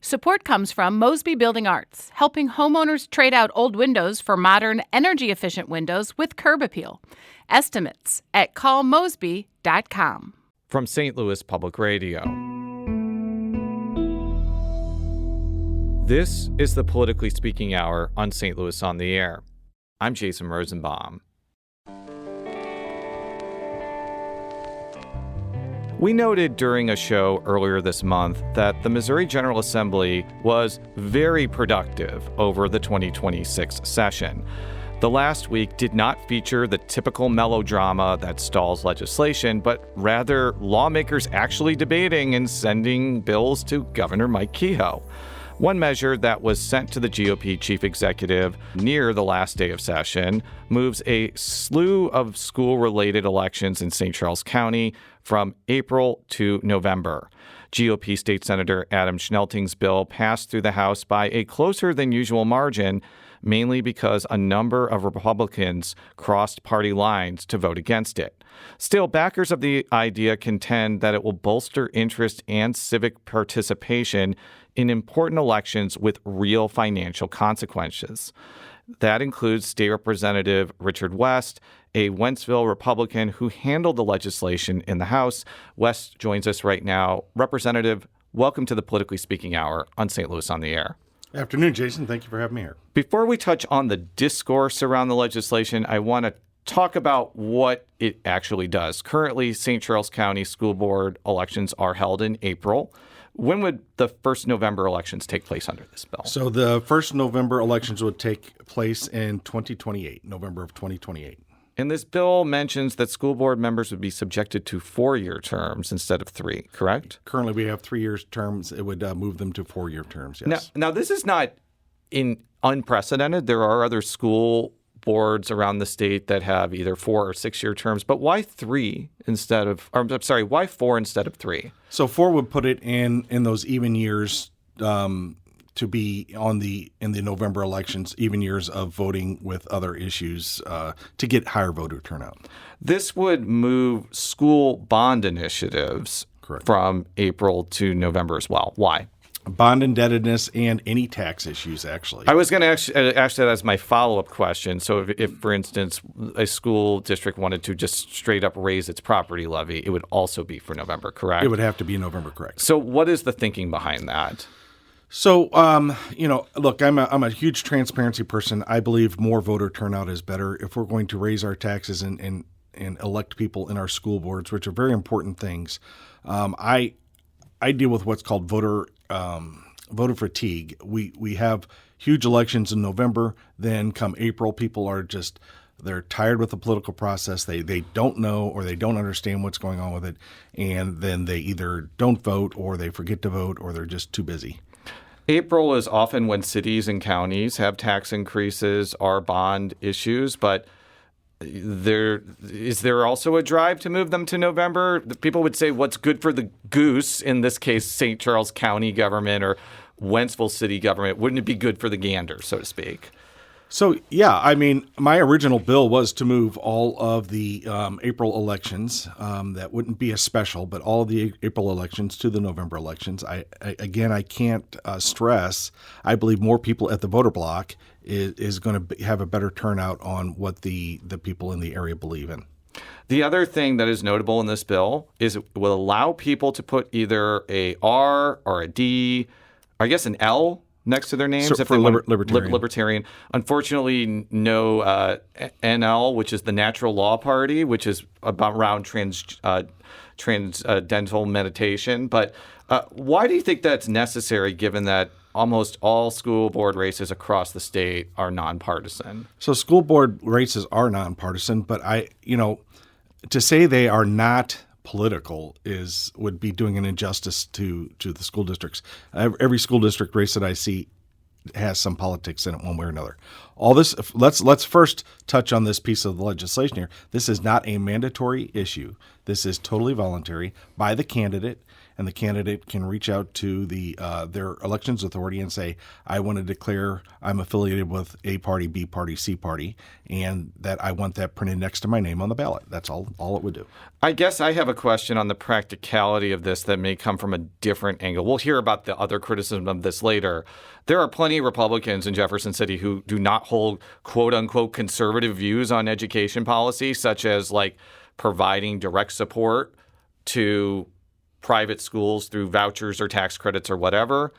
Support comes from Mosby Building Arts, helping homeowners trade out old windows for modern, energy-efficient windows with curb appeal. Estimates at callmosby.com. From St. Louis Public Radio. This is the Politically Speaking Hour on St. Louis on the Air. I'm Jason Rosenbaum. We noted during a show earlier this month that the Missouri General Assembly was very productive over the 2026 session. The last week did not feature the typical melodrama that stalls legislation, but rather lawmakers actually debating and sending bills to Governor Mike Kehoe. One measure that was sent to the GOP chief executive near the last day of session moves a slew of school-related elections in St. Charles County from April to November. GOP State Senator Adam Schnelting's bill passed through the House by a closer than usual margin, mainly because a number of Republicans crossed party lines to vote against it. Still, backers of the idea contend that it will bolster interest and civic participation in important elections with real financial consequences. That includes State Representative Richard West, a Wentzville Republican who handled the legislation in the House. West joins us right now. Representative, welcome to the Politically Speaking Hour on St. Louis on the Air. Afternoon, Jason. Thank you for having me here. Before we touch on the discourse around the legislation, I want to talk about what it actually does. Currently, St. Charles County School Board elections are held in April. When would the first November elections take place under this bill? So the first November elections would take place in 2028, November of 2028. And this bill mentions that school board members would be subjected to 4-year terms instead of 3, correct? Currently, we have 3-year terms. It would move them to 4-year terms, yes. Now this is not unprecedented. There are other school boards around the state that have either 4 or 6-year terms, but why 3 instead of, or I'm sorry, why 4 instead of 3? So 4 would put it in those even years to be in the November elections, even years of voting with other issues to get higher voter turnout. This would move school bond initiatives Correct. From April to November as well. Why? Bond indebtedness and any tax issues, actually. I was going to ask that as my follow-up question. So if, for instance, a school district wanted to just straight up raise its property levy, it would also be for November, correct? It would have to be November, correct. So what is the thinking behind that? So, look, I'm a huge transparency person. I believe more voter turnout is better if we're going to raise our taxes and elect people in our school boards, which are very important things. I deal with what's called voter fatigue. We have huge elections in November. Then come April, people are they're tired with the political process. They don't know or they don't understand what's going on with it. And then they either don't vote or they forget to vote or they're just too busy. April is often when cities and counties have tax increases or bond issues, but is there also a drive to move them to November? People would say what's good for the goose, in this case, St. Charles County government or Wentzville city government, wouldn't it be good for the gander, so to speak? So, yeah, I mean, my original bill was to move all of the April elections. That wouldn't be a special, but all of the April elections to the November elections. I can't stress, I believe more people at the voter block is going to have a better turnout on what the people in the area believe in. The other thing that is notable in this bill is it will allow people to put either a R or a D, or I guess an L next to their names. So if for they want libertarian. Unfortunately, no NL, which is the Natural Law Party, which is around transcendental meditation. But why do you think that's necessary, given that almost all school board races across the state are nonpartisan? So school board races are nonpartisan, but to say they are not political would be doing an injustice to the school districts. Every school district race that I see has some politics in it one way or another. All this, let's first touch on this piece of the legislation here. This is not a mandatory issue. This is totally voluntary by the candidate. and the candidate can reach out to their elections authority and say, I want to declare I'm affiliated with A party, B party, C party, and that I want that printed next to my name on the ballot. That's all it would do. I guess I have a question on the practicality of this that may come from a different angle. We'll hear about the other criticism of this later. There are plenty of Republicans in Jefferson City who do not hold quote-unquote conservative views on education policy, such as like providing direct support to private schools through vouchers or tax credits or whatever,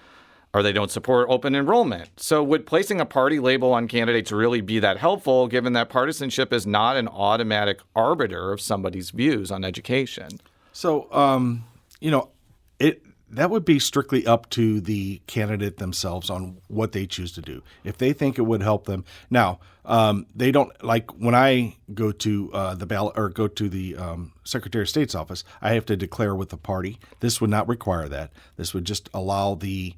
or they don't support open enrollment. So would placing a party label on candidates really be that helpful, given that partisanship is not an automatic arbiter of somebody's views on education? So, that would be strictly up to the candidate themselves on what they choose to do. If they think it would help them. Now, they don't, like when I go to the ballot or go to the Secretary of State's office, I have to declare with the party. This would not require that. This would just allow the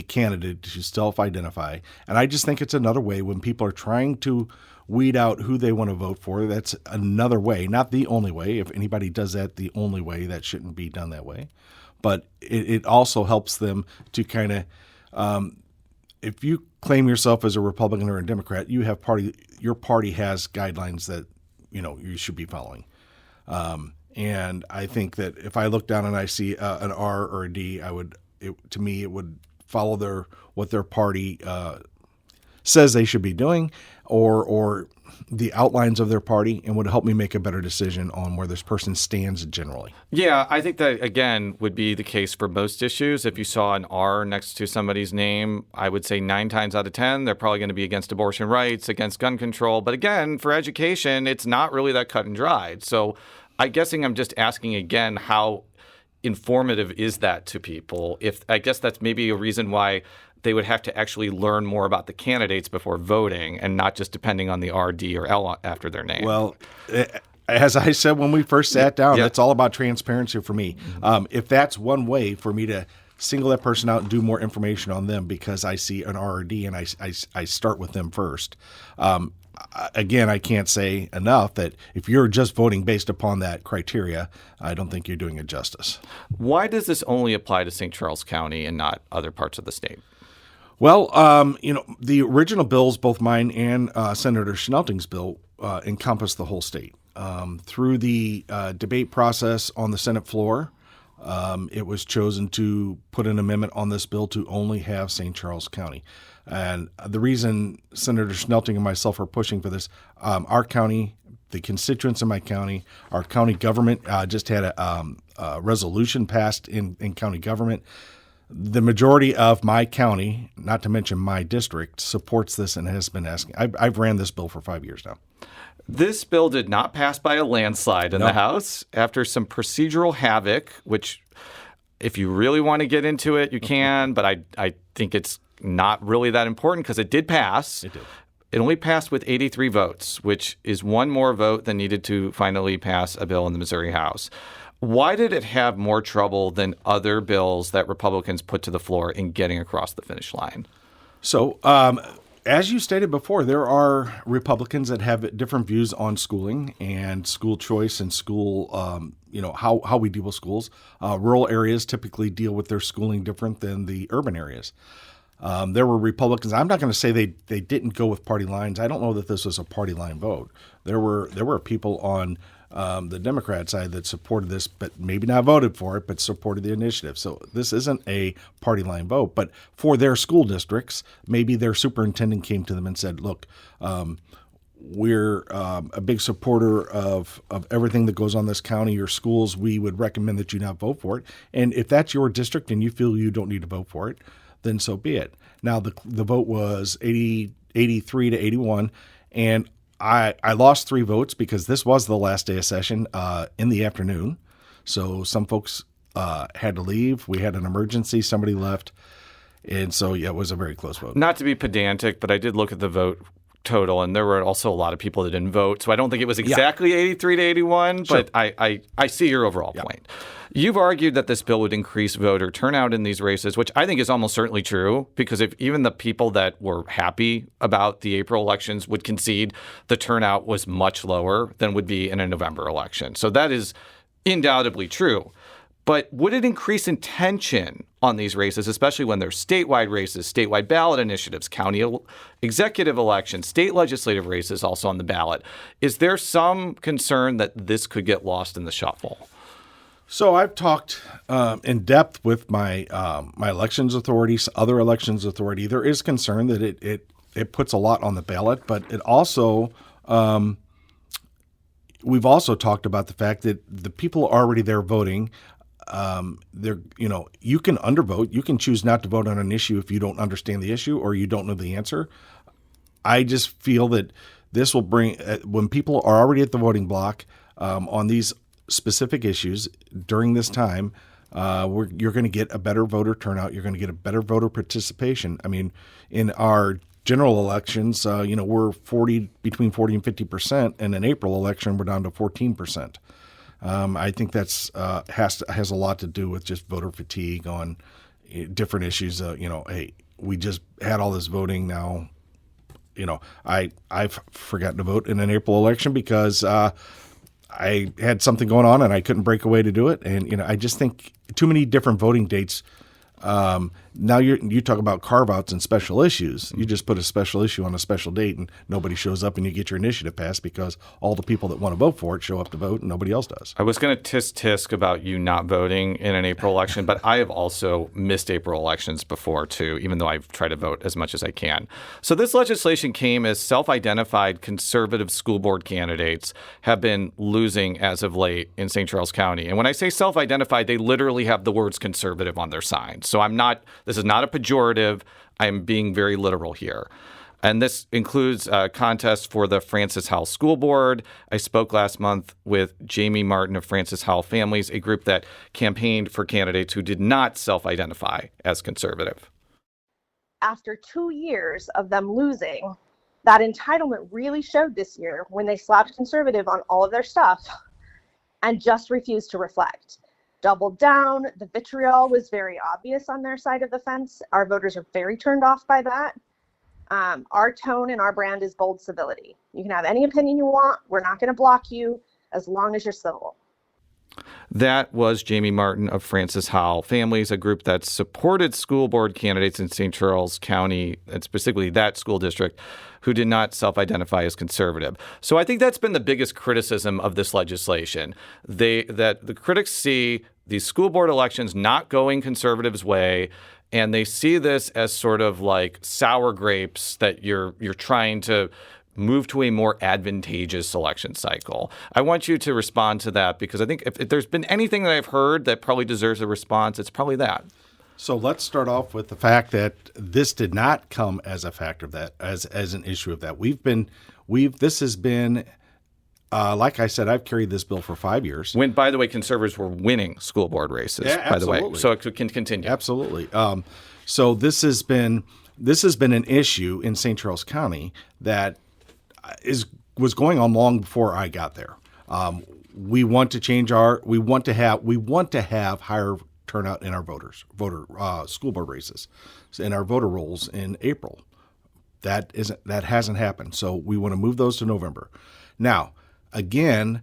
candidate to self-identify. And I just think it's another way when people are trying to weed out who they want to vote for. That's another way, not the only way. If anybody does that the only way, that shouldn't be done that way. But it also helps them to kind of, if you claim yourself as a Republican or a Democrat, your party has guidelines that, you should be following. And I think that if I look down and I see an R or a D, to me, it would follow what their party says they should be doing, or the outlines of their party, and would help me make a better decision on where this person stands generally. Yeah, I think that, again, would be the case for most issues. If you saw an R next to somebody's name, I would say 9 times out of 10, they're probably going to be against abortion rights, against gun control. But again, for education, it's not really that cut and dried. So I'm just asking again, how informative is that to people? I guess that's maybe a reason why they would have to actually learn more about the candidates before voting, and not just depending on the R, D, or L after their name. Well, as I said when we first sat down, It's all about transparency for me. If that's one way for me to single that person out and do more information on them because I see an R or D and I start with them first. Again, I can't say enough that if you're just voting based upon that criteria, I don't think you're doing it justice. Why does this only apply to St. Charles County and not other parts of the state? Well, the original bills, both mine and Senator Schnelting's bill, encompass the whole state. Through the debate process on the Senate floor, it was chosen to put an amendment on this bill to only have St. Charles County. And the reason Senator Schnelting and myself are pushing for this, our county, the constituents in my county, our county government just had a resolution passed in county government. The majority of my county, not to mention my district, supports this and has been asking. I've ran this bill for 5 years now. This bill did not pass by a landslide in the House after some procedural havoc, which if you really want to get into it, you can, but I think it's not really that important because it did pass. It did. It only passed with 83 votes, which is one more vote than needed to finally pass a bill in the Missouri House. Why did it have more trouble than other bills that Republicans put to the floor in getting across the finish line? So, as you stated before, there are Republicans that have different views on schooling and school choice and school, how we deal with schools. Rural areas typically deal with their schooling different than the urban areas. There were Republicans. I'm not going to say they didn't go with party lines. I don't know that this was a party line vote. There were people on the Democrat side that supported this, but maybe not voted for it, but supported the initiative. So this isn't a party line vote. But for their school districts, maybe their superintendent came to them and said, look, we're a big supporter of everything that goes on in this county, your schools. We would recommend that you not vote for it. And if that's your district and you feel you don't need to vote for it, then so be it. Now, the vote was 83 to 81, and I lost 3 votes because this was the last day of session in the afternoon. So some folks had to leave. We had an emergency. Somebody left. And so, it was a very close vote. Not to be pedantic, but I did look at the vote total, and there were also a lot of people that didn't vote. So I don't think it was exactly 83 to 81, Sure. But I see your overall point. You've argued that this bill would increase voter turnout in these races, which I think is almost certainly true, because if even the people that were happy about the April elections would concede, the turnout was much lower than would be in a November election. So that is undoubtedly true. But would it increase intention on these races, especially when there's statewide races, statewide ballot initiatives, county executive elections, state legislative races also on the ballot? Is there some concern that this could get lost in the shuffle? So I've talked in depth with my my elections authorities, other elections authority. There is concern that it puts a lot on the ballot, but it also we've also talked about the fact that the people are already there voting. You can undervote. You can choose not to vote on an issue if you don't understand the issue or you don't know the answer. I just feel that this will bring when people are already at the voting block on these specific issues during this time, you're going to get a better voter turnout. You're going to get a better voter participation. I mean, in our general elections, we're between 40 and 50%, and in April election, we're down to 14%. I think that's has a lot to do with just voter fatigue on different issues. Hey, we just had all this voting now. I've forgotten to vote in an April election because I had something going on and I couldn't break away to do it. And, I just think too many different voting dates. Now you talk about carve-outs and special issues. You just put a special issue on a special date and nobody shows up and you get your initiative passed because all the people that want to vote for it show up to vote and nobody else does. I was going to tisk about you not voting in an April election, but I have also missed April elections before too, even though I've tried to vote as much as I can. So this legislation came as self-identified conservative school board candidates have been losing as of late in St. Charles County. And when I say self-identified, they literally have the words conservative on their signs. So this is not a pejorative. I am being very literal here. And this includes a contest for the Francis Howell School Board. I spoke last month with Jamie Martin of Francis Howell Families, a group that campaigned for candidates who did not self-identify as conservative. After 2 years of them losing, that entitlement really showed this year when they slapped conservative on all of their stuff and just refused to reflect. Doubled down. The vitriol was very obvious on their side of the fence. Our voters are very turned off by that. Our tone and our brand is bold civility. You can have any opinion you want. We're not going to block you as long as you're civil. That was Jamie Martin of Francis Howell Families, a group that supported school board candidates in St. Charles County, and specifically that school district, who did not self-identify as conservative. So I think that's been the biggest criticism of this legislation, that the critics see these school board elections not going conservatives' way, and they see this as sort of like sour grapes that you're trying to move to a more advantageous election cycle. I want you to respond to that because I think if there's been anything that I've heard that probably deserves a response, it's probably that. So let's start off with the fact that this did not come as a factor of that, as an issue of that. This has been, like I said, I've carried this bill for 5 years. When, by the way, conservatives were winning school board races, by the way. So it can continue. Absolutely. So this has been an issue in St. Charles County that was going on long before I got there. We want to have higher turnout in our school board races, in our voter rolls in April. That hasn't happened. So we want to move those to November. Now, again,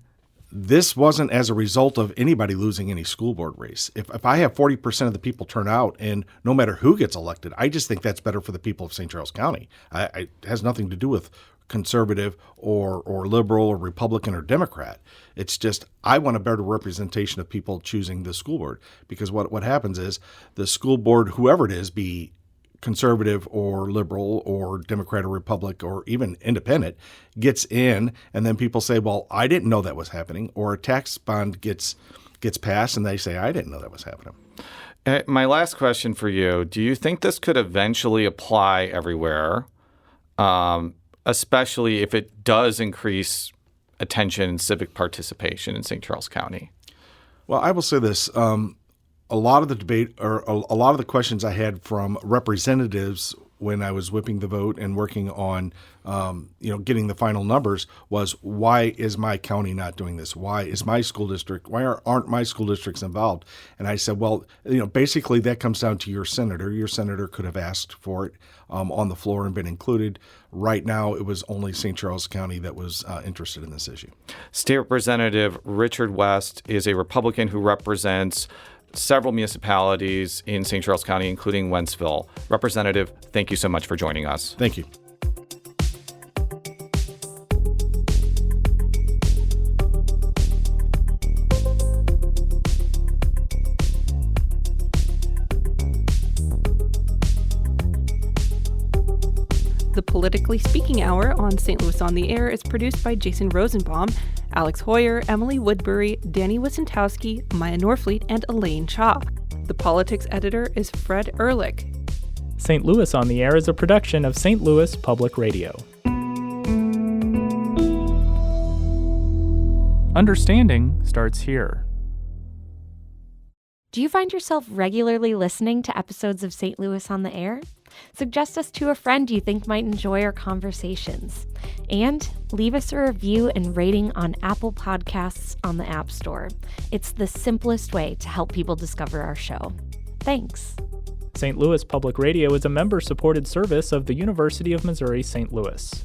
this wasn't as a result of anybody losing any school board race. If I have 40% of the people turn out, and no matter who gets elected, I just think that's better for the people of St. Charles County. It has nothing to do with conservative or liberal or Republican or Democrat. It's just I want a better representation of people choosing the school board, because what happens is the school board, whoever it is, be conservative or liberal or Democrat or Republic or even independent, gets in, and then people say, well, I didn't know that was happening, or a tax bond gets passed and they say, I didn't know that was happening. My last question for you, do you think this could eventually apply everywhere, especially if it does increase attention and civic participation in St. Charles County? Well, I will say this. A lot of the debate, or a lot of the questions I had from representatives when I was whipping the vote and working on, getting the final numbers, was why is my county not doing this? Why is my school district? Why aren't my school districts involved? And I said, well, basically that comes down to your senator. Your senator could have asked for it on the floor and been included. Right now, it was only St. Charles County that was interested in this issue. State Representative Richard West is a Republican who represents several municipalities in St. Charles County, including Wentzville. Representative, thank you so much for joining us. Thank you. The Politically Speaking Hour on St. Louis on the Air is produced by Jason Rosenbaum, Alex Hoyer, Emily Woodbury, Danny Wissentowski, Maya Norfleet, and Elaine Cha. The politics editor is Fred Ehrlich. St. Louis on the Air is a production of St. Louis Public Radio. Understanding starts here. Do you find yourself regularly listening to episodes of St. Louis on the Air? Suggest us to a friend you think might enjoy our conversations. And leave us a review and rating on Apple Podcasts on the App Store. It's the simplest way to help people discover our show. Thanks. St. Louis Public Radio is a member-supported service of the University of Missouri St. Louis.